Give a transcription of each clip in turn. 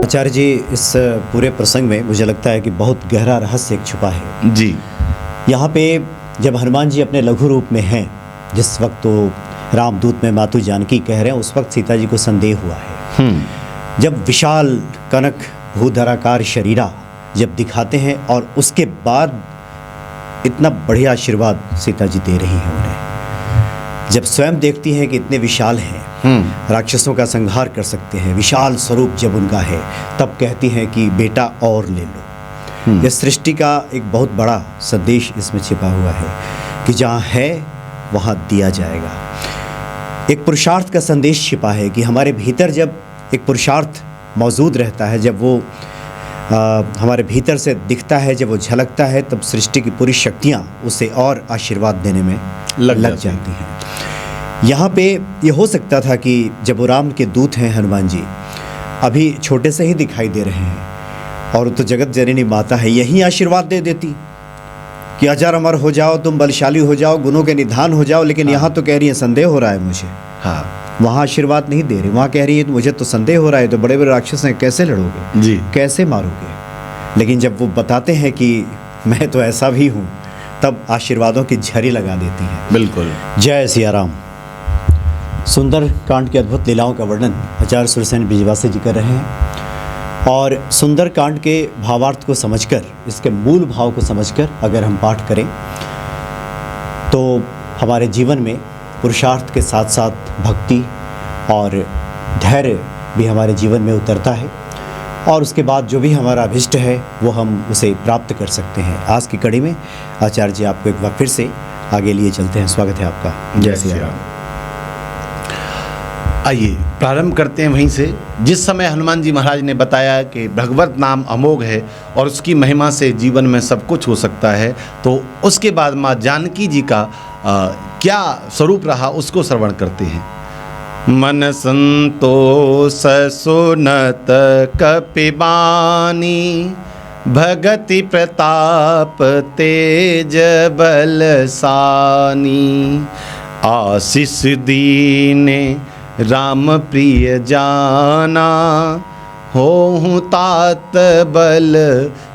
आचार्य जी, इस पूरे प्रसंग में मुझे लगता है कि बहुत गहरा रहस्य एक छुपा है जी। यहाँ पे। जब हनुमान जी अपने लघु रूप में हैं, जिस वक्त तो रामदूत में मातु जानकी कह रहे हैं, उस वक्त सीता जी को संदेह हुआ है। जब विशाल कनक भूधराकार शरीरा जब दिखाते हैं और उसके बाद इतना बढ़िया आशीर्वाद सीता जी दे रही हैं उन्हें, जब स्वयं देखती हैं कि इतने विशाल हैं, राक्षसों का संहार कर सकते हैं, विशाल स्वरूप जब उनका है, तब कहती हैं कि बेटा और ले लो। इस सृष्टि का एक बहुत बड़ा संदेश इसमें छिपा हुआ है कि जहाँ है वहाँ दिया जाएगा। एक पुरुषार्थ का संदेश छिपा है कि हमारे भीतर जब एक पुरुषार्थ मौजूद रहता है, जब वो हमारे भीतर से दिखता है, जब वो झलकता है, तब सृष्टि की पूरी शक्तियाँ उसे और आशीर्वाद देने में लग जाती हैं। यहाँ पे ये हो सकता था कि जब वो राम के दूत हैं हनुमान जी, अभी छोटे से ही दिखाई दे रहे हैं और तो जगत जननी माता है, यही आशीर्वाद दे देती कि अजर अमर हो जाओ, तुम बलशाली हो जाओ, गुणों के निधान हो जाओ। लेकिन यहाँ तो कह रही है संदेह हो रहा है मुझे। वहाँ आशीर्वाद नहीं दे रही, वहाँ कह रही है मुझे तो संदेह हो रहा है, तो बड़े बड़े राक्षस हैं, कैसे लड़ोगे जी, कैसे मारोगे। लेकिन जब वो बताते हैं कि मैं तो ऐसा भी हूँ, तब आशीर्वादों की झड़ी लगा देती हैं। बिल्कुल। जय सिया राम। सुंदर कांड की अद्भुत लीलाओं का वर्णन आचार्य सुरसेन बिजवासी जी कर रहे हैं और सुंदर कांड के भावार्थ को समझकर, इसके मूल भाव को समझकर अगर हम पाठ करें तो हमारे जीवन में पुरुषार्थ के साथ साथ भक्ति और धैर्य भी हमारे जीवन में उतरता है और उसके बाद जो भी हमारा अभिष्ट है वो हम उसे प्राप्त कर सकते हैं। आज की कड़ी में आचार्य जी आपको एक बार फिर से आगे लिए चलते हैं। स्वागत है आपका। जय श्री राम। आइए प्रारंभ करते हैं वहीं से, जिस समय हनुमान जी महाराज ने बताया कि भगवत नाम अमोघ है और उसकी महिमा से जीवन में सब कुछ हो सकता है, तो उसके बाद माँ जानकी जी का क्या स्वरूप रहा उसको श्रवण करते हैं। मन संतोष सुनत कपिबानी, भगति प्रताप तेज बलसानी, आशीष दीने राम प्रिय जाना, होहु तात बल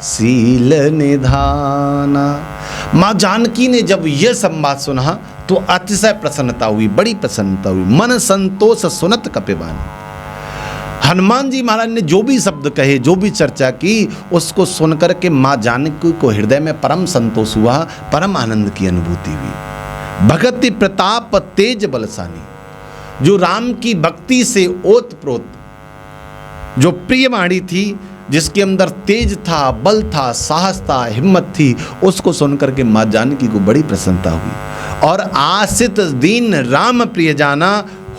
सील निधाना। माँ जानकी ने जब यह संवाद सुना तो अतिशय प्रसन्नता हुई, बड़ी प्रसन्नता हुई। मन संतोष सुनत कपिबानी। हनुमान जी महाराज ने जो भी शब्द कहे, जो भी चर्चा की, उसको सुनकर के माँ जानकी को हृदय में परम संतोष हुआ, परम आनंद की अनुभूति हुई। भगति प्रताप तेज बलसानी, जो राम की भक्ति से ओतप्रोत, जो प्रियवाणी थी, जिसके अंदर तेज था, बल था, साहस था, हिम्मत थी, उसको सुनकर के माँ जानकी को बड़ी प्रसन्नता हुई। और आसित दीन राम प्रिय जाना,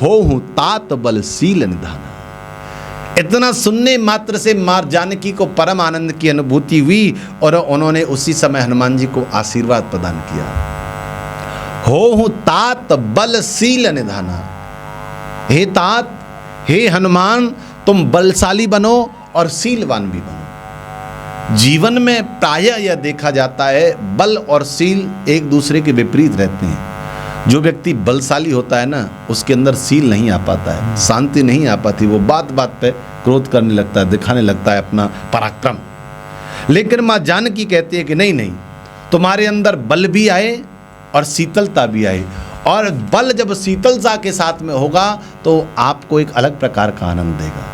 होहु तात बल सील निधाना। इतना सुनने मात्र से माँ जानकी को परम आनंद की अनुभूति हुई और उन्होंने उसी समय हनुमान जी को आशीर्वाद प्रदान किया। होहु तात बल सील निधाना। हे तात, हे हनुमान, तुम बलशाली बनो और शीलवान भी बनो। जीवन में प्रायः यह देखा जाता है, बल और शील एक दूसरे के विपरीत रहते हैं। जो व्यक्ति बलशाली होता है ना, उसके अंदर शील नहीं आ पाता है, शांति नहीं आ पाती, वो बात बात पे क्रोध करने लगता है, दिखाने लगता है अपना पराक्रम। लेकिन माँ जानकी कहती है कि नहीं नहीं, तुम्हारे अंदर बल भी आए और शीतलता भी आए, और बल जब शीतलता के साथ में होगा तो आपको एक अलग प्रकार का आनंद देगा।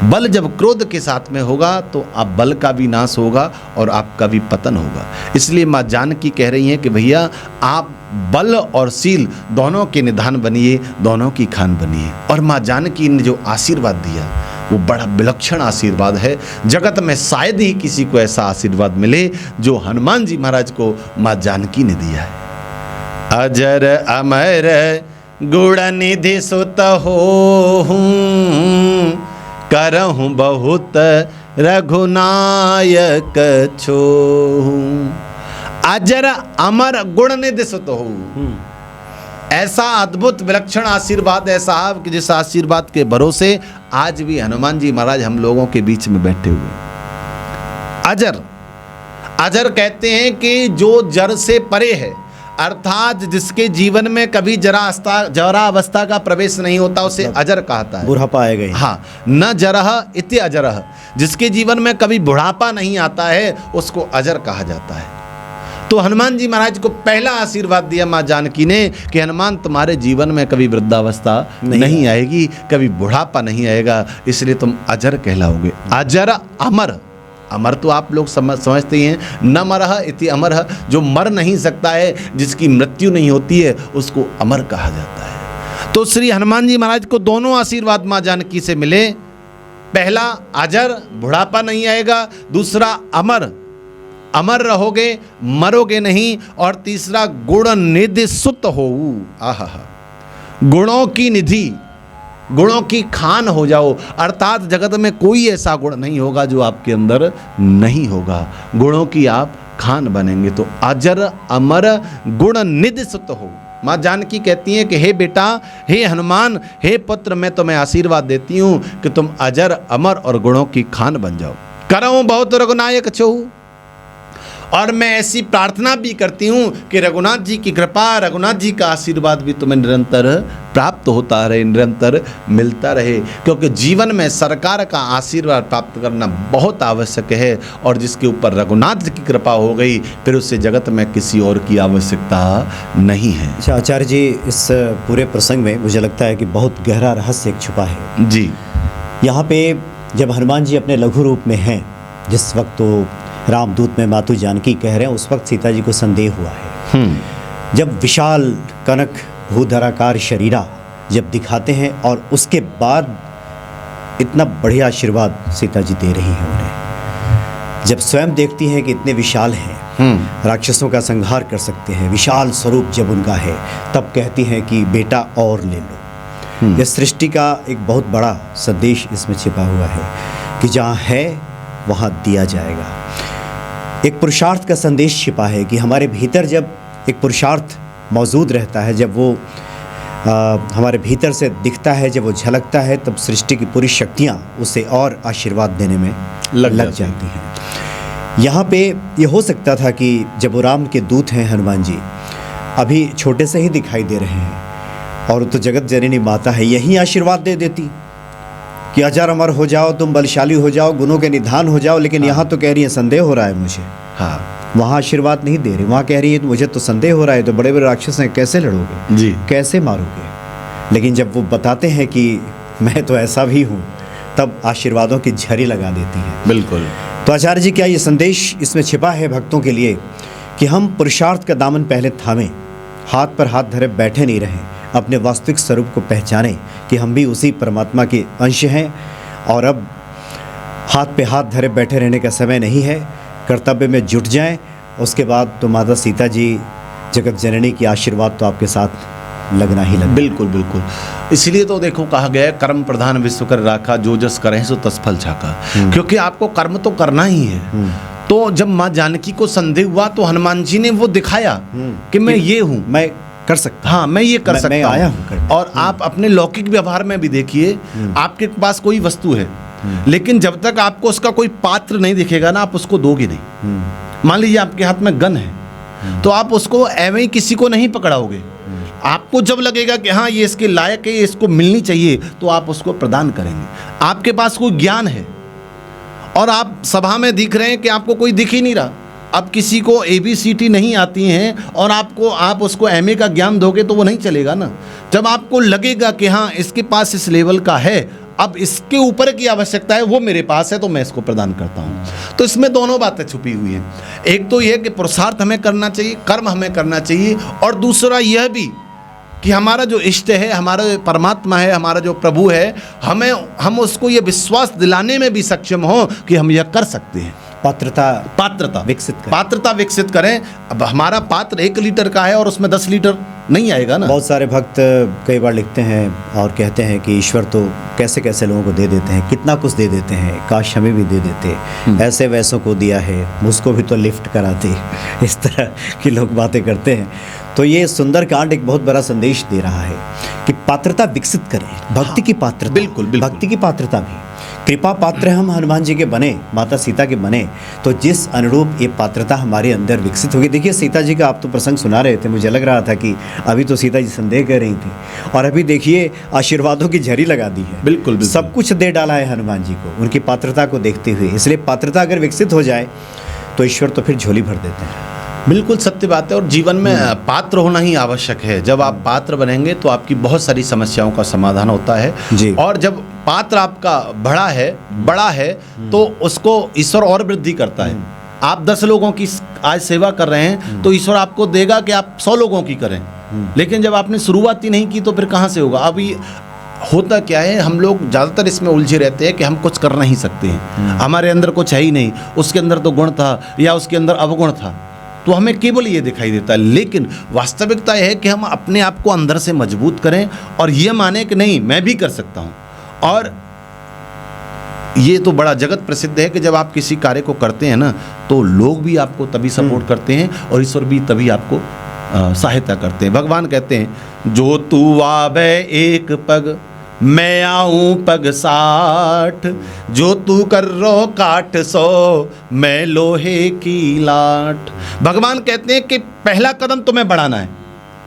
बल जब क्रोध के साथ में होगा तो आप बल का भी नाश होगा और आपका भी पतन होगा। इसलिए माँ जानकी कह रही हैं कि भैया आप बल और शील दोनों के निधान बनिए, दोनों की खान बनिए। और माँ जानकी ने जो आशीर्वाद दिया वो बड़ा विलक्षण आशीर्वाद है। जगत में शायद ही किसी को ऐसा आशीर्वाद मिले जो हनुमान जी महाराज को माँ जानकी ने दिया है। अजर अमर गुण निधि सुत होहूं, करहूं बहुत रघुनायक छोहूं। अजर अमर गुण निधि सुत होहूं। ऐसा अद्भुत विलक्षण आशीर्वाद है साहब कि जिस आशीर्वाद के भरोसे आज भी हनुमान जी महाराज हम लोगों के बीच में बैठे हुए। अजर, अजर कहते हैं कि जो जर से परे है। अर्थात जिसके जीवन में कभी जरा अवस्था का प्रवेश नहीं होता उसे अजर कहता है। बुढ़ापा आएगा ही। हाँ, न जरह इति अजरह, जिसके जीवन में कभी बुढ़ापा नहीं आता है उसको अजर कहा जाता है। तो हनुमान जी महाराज को पहला आशीर्वाद दिया माँ जानकी ने कि हनुमान तुम्हारे जीवन में कभी वृद्धावस्था नहीं आएगी, कभी बुढ़ापा नहीं आएगा, इसलिए तुम अजर कहलाओगे। अजर अमर, अमर तो आप लोग समझते ही हैं, न मरह इति अमर, जो मर नहीं सकता है, जिसकी मृत्यु नहीं होती है, उसको अमर कहा जाता है। तो श्री हनुमान जी महाराज को दोनों आशीर्वाद माँ जानकी से मिले। पहला अजर, बुढ़ापा नहीं आएगा, दूसरा अमर, अमर रहोगे, मरोगे नहीं, और तीसरा गुण निधि सुत हो, आहा, गुणों की निधि, गुणों की खान हो जाओ, अर्थात जगत में कोई ऐसा गुण नहीं होगा जो आपके अंदर नहीं होगा, गुणों की आप खान बनेंगे। तो अजर अमर गुण निधि सुत हो। माँ जानकी कहती हैं कि हे बेटा, हे हनुमान, हे पुत्र, मैं तुम्हें आशीर्वाद देती हूँ कि तुम अजर अमर और गुणों की खान बन जाओ। करऊँ बहुत रघुनायक छहु, और मैं ऐसी प्रार्थना भी करती हूँ कि रघुनाथ जी की कृपा, रघुनाथ जी का आशीर्वाद भी तुम्हें निरंतर प्राप्त होता रहे, निरंतर मिलता रहे, क्योंकि जीवन में सरकार का आशीर्वाद प्राप्त करना बहुत आवश्यक है, और जिसके ऊपर रघुनाथ जी की कृपा हो गई फिर उससे जगत में किसी और की आवश्यकता नहीं है। अच्छा आचार्य जी, इस पूरे प्रसंग में मुझे लगता है कि बहुत गहरा रहस्य एक छुपा है जी। यहाँ पे जब हनुमान जी अपने लघु रूप में हैं, जिस वक्त तो रामदूत में मातु जानकी कह रहे हैं, उस वक्त सीता जी को संदेह हुआ है। जब विशाल कनक भूधराकार शरीरा जब दिखाते हैं और उसके बाद इतना बढ़िया आशीर्वाद सीता जी दे रही हैं उन्हें, जब स्वयं देखती हैं कि इतने विशाल हैं, राक्षसों का संहार कर सकते हैं, विशाल स्वरूप जब उनका है, तब कहती हैं कि बेटा और ले लो। यह सृष्टि का एक बहुत बड़ा संदेश इसमें छिपा हुआ है कि जहाँ है वहाँ दिया जाएगा। एक पुरुषार्थ का संदेश छिपा है कि हमारे भीतर जब एक पुरुषार्थ मौजूद रहता है, जब वो हमारे भीतर से दिखता है, जब वो झलकता है, तब सृष्टि की पूरी शक्तियाँ उसे और आशीर्वाद देने में लग जाती हैं। यहाँ पे ये हो सकता था कि जब वो राम के दूत हैं हनुमान जी, अभी छोटे से ही दिखाई दे रहे हैं, और तो जगत जननी माता है, यही आशीर्वाद दे देती कि अजर अमर हो जाओ, तुम बलशाली हो जाओ, गुणों के निधान हो जाओ। लेकिन यहाँ तो कह रही है संदेह हो रहा है मुझे। वहाँ आशीर्वाद नहीं दे रही, वहाँ कह रही है मुझे तो संदेह हो रहा है, तो बड़े बड़े राक्षस हैं, कैसे लड़ोगे जी, कैसे मारोगे। लेकिन जब वो बताते हैं कि मैं तो ऐसा भी हूँ, तब आशीर्वादों की झड़ी लगा देती है। बिल्कुल। तो आचार्य जी, क्या ये संदेश इसमें छिपा है भक्तों के लिए कि हम पुरुषार्थ का दामन पहले थामें, हाथ पर हाथ धरे बैठे नहीं रहें, अपने वास्तविक स्वरूप को पहचानें कि हम भी उसी परमात्मा के अंश हैं, और अब हाथ पे हाथ धरे बैठे रहने का समय नहीं है, कर्तव्य में जुट जाएं। उसके बाद तो माता सीता जी जगत जननी की आशीर्वाद तो आपके साथ लगना ही लगना। बिल्कुल बिल्कुल। इसलिए तो देखो कहा गया है, कर्म प्रधान विश्व कर राखा, जो जस करें सो तस फल छाका, क्योंकि आपको कर्म तो करना ही है। तो जब माँ जानकी को संदेह हुआ तो हनुमान जी ने वो दिखाया कि मैं ये हूँ, मैं कर सकता, हाँ मैं ये कर सकता मैं आया हूँ। और आप अपने लौकिक व्यवहार में भी देखिए, आपके पास कोई वस्तु है, लेकिन जब तक आपको उसका कोई पात्र नहीं दिखेगा ना, आप उसको दोगे नहीं। मान लीजिए आपके हाथ में गन है, तो आप उसको एवं ही किसी को नहीं पकड़ाओगे। आपको जब लगेगा कि हाँ ये इसके लायक है, इसको मिलनी चाहिए, तो आप उसको प्रदान करेंगे। आपके पास कोई ज्ञान है और आप सभा में दिख रहे हैं कि आपको कोई दिख ही नहीं रहा, अब किसी को ABCD नहीं आती हैं और आप उसको MA का ज्ञान दोगे तो वो नहीं चलेगा ना। जब आपको लगेगा कि हाँ इसके पास इस लेवल का है, अब इसके ऊपर की आवश्यकता है, वो मेरे पास है, तो मैं इसको प्रदान करता हूँ। तो इसमें दोनों बातें छुपी हुई हैं। एक तो यह कि पुरुषार्थ हमें करना चाहिए, कर्म हमें करना चाहिए, और दूसरा यह भी कि हमारा जो इष्ट है, हमारा परमात्मा है, हमारा जो प्रभु है, हम उसको ये विश्वास दिलाने में भी सक्षम हो कि हम यह कर सकते हैं। पात्रता विकसित करें। अब हमारा पात्र 1 लीटर का है और उसमें 10 लीटर नहीं आएगा ना। बहुत सारे भक्त कई बार लिखते हैं और कहते हैं कि ईश्वर तो कैसे कैसे लोगों को दे देते हैं, कितना कुछ दे देते हैं, काश हमें भी दे देते, ऐसे वैसों को दिया है, मुझको भी तो लिफ्ट कराते। इस तरह की लोग बातें करते हैं। तो ये सुंदर कांड एक बहुत बड़ा संदेश दे रहा है कि पात्रता विकसित करें, भक्ति की पात्रता। बिल्कुल, बिल्कुल। भक्ति की पात्रता भी, कृपा पात्र हम हनुमान जी के बने, माता सीता के बने, तो जिस अनुरूप ये पात्रता हमारे अंदर विकसित होगी। देखिए सीता जी का आप तो प्रसंग सुना रहे थे, मुझे लग रहा था कि अभी तो सीता जी संदेह कर रही थी और अभी देखिए आशीर्वादों की झड़ी लगा दी है। बिल्कुल, बिल्कुल। सब कुछ दे डाला है हनुमान जी को उनकी पात्रता को देखते हुए। इसलिए पात्रता अगर विकसित हो जाए तो ईश्वर तो फिर झोली भर देते हैं। बिल्कुल सत्य बात है। और जीवन में पात्र होना ही आवश्यक है। जब आप पात्र बनेंगे तो आपकी बहुत सारी समस्याओं का समाधान होता है जी। और जब पात्र आपका बड़ा है तो उसको ईश्वर और वृद्धि करता है। आप 10 लोगों की आज सेवा कर रहे हैं तो ईश्वर आपको देगा कि आप 100 लोगों की करें। लेकिन जब आपने शुरुआत ही नहीं की तो फिर कहाँ से होगा। अभी होता क्या है, हम लोग ज़्यादातर इसमें उलझे रहते हैं कि हम कुछ कर नहीं सकते हैं, हमारे अंदर कुछ है ही नहीं, उसके अंदर तो गुण था या उसके अंदर अवगुण था, तो हमें केवल ये दिखाई देता है। लेकिन वास्तविकता यह है कि हम अपने आप को अंदर से मजबूत करें और ये माने कि नहीं मैं भी कर सकता हूँ। और ये तो बड़ा जगत प्रसिद्ध है कि जब आप किसी कार्य को करते हैं ना तो लोग भी आपको तभी सपोर्ट करते हैं और ईश्वर भी तभी आपको सहायता करते हैं। भगवान कहते हैं जो तू आवे एक पग मैं आऊं पग 60, जो तू कर रो काट 100 मैं लोहे की लाठ। भगवान कहते हैं कि पहला कदम तुम्हें बढ़ाना है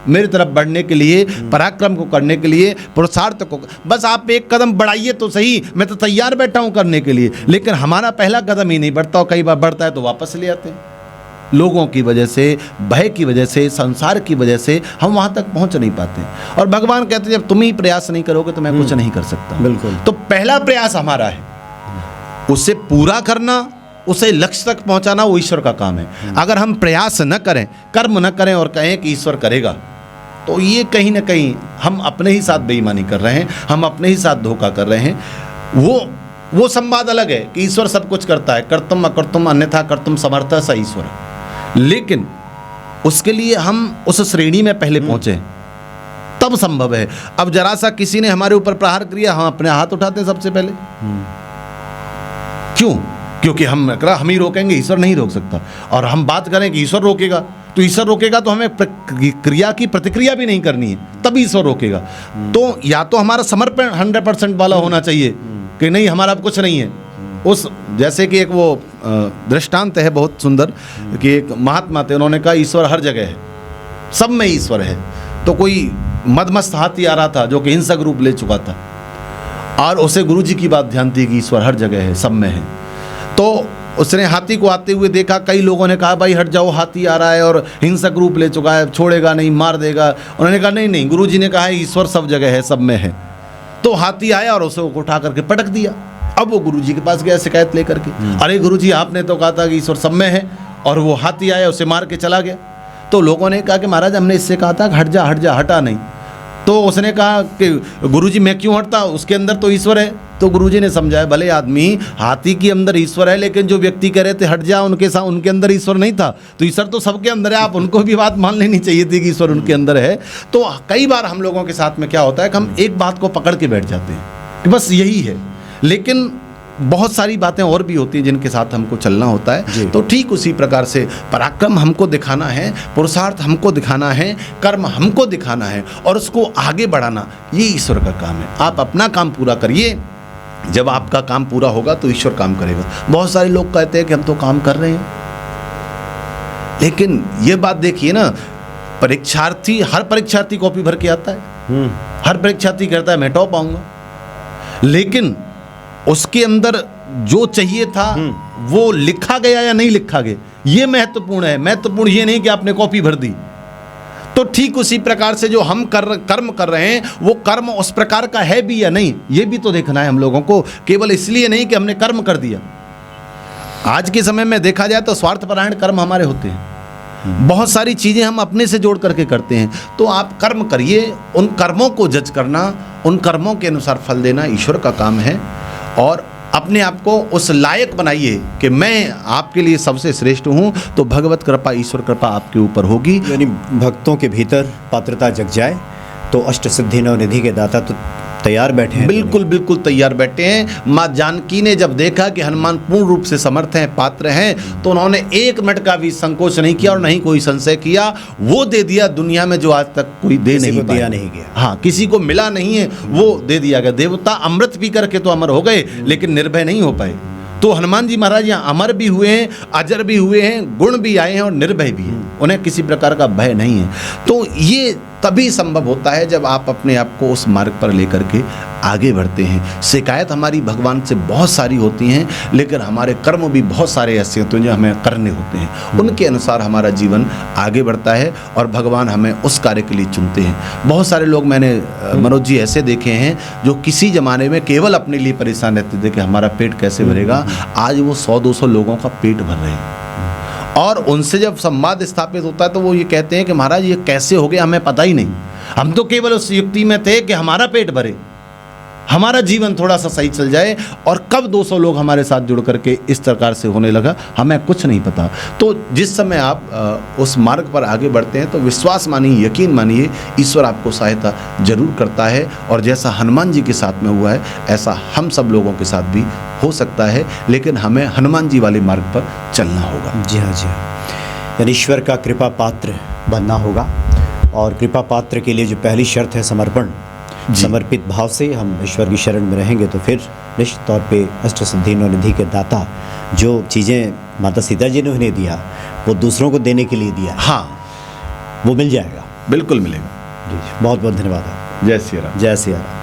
मेरी तरफ बढ़ने के लिए, पराक्रम को करने के लिए, पुरुषार्थ को। बस आप एक कदम बढ़ाइए तो सही, मैं तो तैयार बैठा हूं करने के लिए। लेकिन हमारा पहला कदम ही नहीं बढ़ता और कई बार बढ़ता है तो वापस ले आते हैं। लोगों की वजह से, भय की वजह से, संसार की वजह से हम वहां तक पहुंच नहीं पाते। और भगवान कहते हैं जब तुम ही प्रयास नहीं करोगे तो मैं कुछ नहीं कर सकता। बिल्कुल। तो पहला प्रयास हमारा है, उसे पूरा करना, उसे लक्ष्य तक पहुंचाना वो ईश्वर का काम है। अगर हम प्रयास न करें, कर्म न करें और कहें कि ईश्वर करेगा, तो ये कहीं ना कहीं हम अपने ही साथ बेईमानी कर रहे हैं, हम अपने ही साथ धोखा कर रहे हैं। वो संवाद अलग है कि ईश्वर सब कुछ करता है, कर्तुम अकर्तुम अन्यथा कर्तुम समर्थ स ईश्वर है। लेकिन उसके लिए हम उस श्रेणी में पहले पहुंचे तब संभव है। अब जरा सा किसी ने हमारे ऊपर प्रहार किया, हम अपने हाथ उठाते हैं सबसे पहले। क्यों? क्योंकि हम ही रोकेंगे, ईश्वर नहीं रोक सकता। और हम बात करें कि ईश्वर रोकेगा, तो ईश्वर रोकेगा तो हमें क्रिया की प्रतिक्रिया भी नहीं करनी है, तभी ईश्वर रोकेगा। तो या तो हमारा समर्पण 100% वाला होना चाहिए कि नहीं हमारा अब कुछ नहीं है। उस जैसे कि एक वो दृष्टांत है बहुत सुंदर कि एक महात्मा थे, उन्होंने कहा ईश्वर हर जगह है, सब में ईश्वर है। तो कोई मदमस्त हाथी आ रहा था जो कि हिंसक रूप ले चुका था और उसे गुरुजी की बात ध्यान थी कि ईश्वर हर जगह है, सब में है। तो उसने हाथी को आते हुए देखा, कई लोगों ने कहा भाई हट जाओ, हाथी आ रहा है और हिंसक रूप ले चुका है, छोड़ेगा नहीं, मार देगा। उन्होंने कहा नहीं नहीं, गुरुजी ने कहा है ईश्वर सब जगह है, सब में है। तो हाथी आया और उसे उठा करके पटक दिया। अब वो गुरुजी के पास गया शिकायत लेकर के, अरे गुरुजी आपने तो कहा था कि ईश्वर सब में है, और वो हाथी आया उसे मार के चला गया। तो लोगों ने कहा कि महाराज हमने इससे कहा था हट जा हट जा, हटा नहीं। तो उसने कहा कि गुरुजी मैं क्यों हटता, उसके अंदर तो ईश्वर है। तो गुरुजी ने समझाया भले आदमी हाथी के अंदर ईश्वर है, लेकिन जो व्यक्ति कह रहे थे हट जा उनके साथ, उनके अंदर ईश्वर नहीं था। तो ईश्वर तो सबके अंदर है, आप उनको भी बात मान लेनी चाहिए थी कि ईश्वर उनके अंदर है। तो कई बार हम लोगों के साथ में क्या होता है कि हम एक बात को पकड़ के बैठ जाते हैं कि बस यही है, लेकिन बहुत सारी बातें और भी होती हैं जिनके साथ हमको चलना होता है। तो ठीक उसी प्रकार से पराक्रम हमको दिखाना है, पुरुषार्थ हमको दिखाना है, कर्म हमको दिखाना है और उसको आगे बढ़ाना, ये ईश्वर का काम है। आप अपना काम पूरा करिए, जब आपका काम पूरा होगा तो ईश्वर काम करेगा। बहुत सारे लोग कहते हैं कि हम तो काम कर रहे हैं, लेकिन ये बात देखिए ना, परीक्षार्थी हर परीक्षार्थी कॉपी भर के आता है, हर परीक्षार्थी कहता है मैं टॉप आऊंगा, लेकिन उसके अंदर जो चाहिए था वो लिखा गया या नहीं लिखा गया, ये महत्वपूर्ण है। महत्वपूर्ण ये नहीं कि आपने कॉपी भर दी। तो ठीक उसी प्रकार से जो हम कर्म कर रहे हैं, वो कर्म उस प्रकार का है भी या नहीं, ये भी तो देखना है हम लोगों को। केवल इसलिए नहीं कि हमने कर्म कर दिया। आज के समय में देखा जाए तो स्वार्थपरायण कर्म हमारे होते हैं, बहुत सारी चीजें हम अपने से जोड़ करके करते हैं। तो आप कर्म करिए, उन कर्मों को जज करना, उन कर्मों के अनुसार फल देना ईश्वर का काम है। और अपने आप को उस लायक बनाइए कि मैं आपके लिए सबसे श्रेष्ठ हूँ, तो भगवत कृपा, ईश्वर कृपा आपके ऊपर होगी। यानी भक्तों के भीतर पात्रता जग जाए तो अष्ट सिद्धि नव निधि के दाता तो तैयार बैठे हैं। बिल्कुल बिल्कुल तैयार बैठे हैं। माँ जानकी ने जब देखा कि हनुमान पूर्ण रूप से समर्थ हैं, पात्र हैं, तो उन्होंने 1 मिनट का भी संकोच नहीं किया और नहीं कोई संशय किया। वो दे दिया दुनिया में जो आज तक कोई दे नहीं पाया, दिया नहीं गया। हाँ, किसी को मिला नहीं है, वो दे दिया गया। देवता अमृत पी करके तो अमर हो गए, लेकिन निर्भय नहीं हो पाए। तो हनुमान जी महाराज यहाँ अमर भी हुए हैं, अजर भी हुए हैं, गुण भी आए हैं और निर्भय भी हैं। उन्हें किसी प्रकार का भय नहीं है। तो ये तभी संभव होता है जब आप अपने आप को उस मार्ग पर लेकर के आगे बढ़ते हैं। शिकायत हमारी भगवान से बहुत सारी होती हैं, लेकिन हमारे कर्म भी बहुत सारे ऐसे होते हैं जो हमें करने होते हैं। उनके अनुसार हमारा जीवन आगे बढ़ता है और भगवान हमें उस कार्य के लिए चुनते हैं। बहुत सारे लोग मैंने मनोज जी ऐसे देखे हैं जो किसी ज़माने में केवल अपने लिए परेशान रहते थे कि हमारा पेट कैसे भरेगा। आज वो 100-200 लोगों का पेट भर रहे हैं। और उनसे जब संवाद स्थापित होता है तो वो ये कहते हैं कि महाराज ये कैसे हो गया, हमें पता ही नहीं। हम तो केवल उस युक्ति में थे कि हमारा पेट भरे, हमारा जीवन थोड़ा सा सही चल जाए, और कब 200 लोग हमारे साथ जुड़ करके इस प्रकार से होने लगा, हमें कुछ नहीं पता। तो जिस समय आप उस मार्ग पर आगे बढ़ते हैं तो विश्वास मानिए, यकीन मानिए, ईश्वर आपको सहायता जरूर करता है। और जैसा हनुमान जी के साथ में हुआ है, ऐसा हम सब लोगों के साथ भी हो सकता है, लेकिन हमें हनुमान जी वाले मार्ग पर चलना होगा। जी हाँ, जी हाँ। यानी ईश्वर का कृपा पात्र बनना होगा, और कृपा पात्र के लिए जो पहली शर्त है समर्पण, समर्पित भाव से हम ईश्वर की शरण में रहेंगे तो फिर निश्चित तौर पे अष्ट सिद्धि नौ निधि के दाता जो चीज़ें माता सीता जी ने उन्हें दिया, वो दूसरों को देने के लिए दिया, हाँ, वो मिल जाएगा। बिल्कुल मिलेगा। जी, बहुत बहुत धन्यवाद। जय श्री राम। जय श्री राम।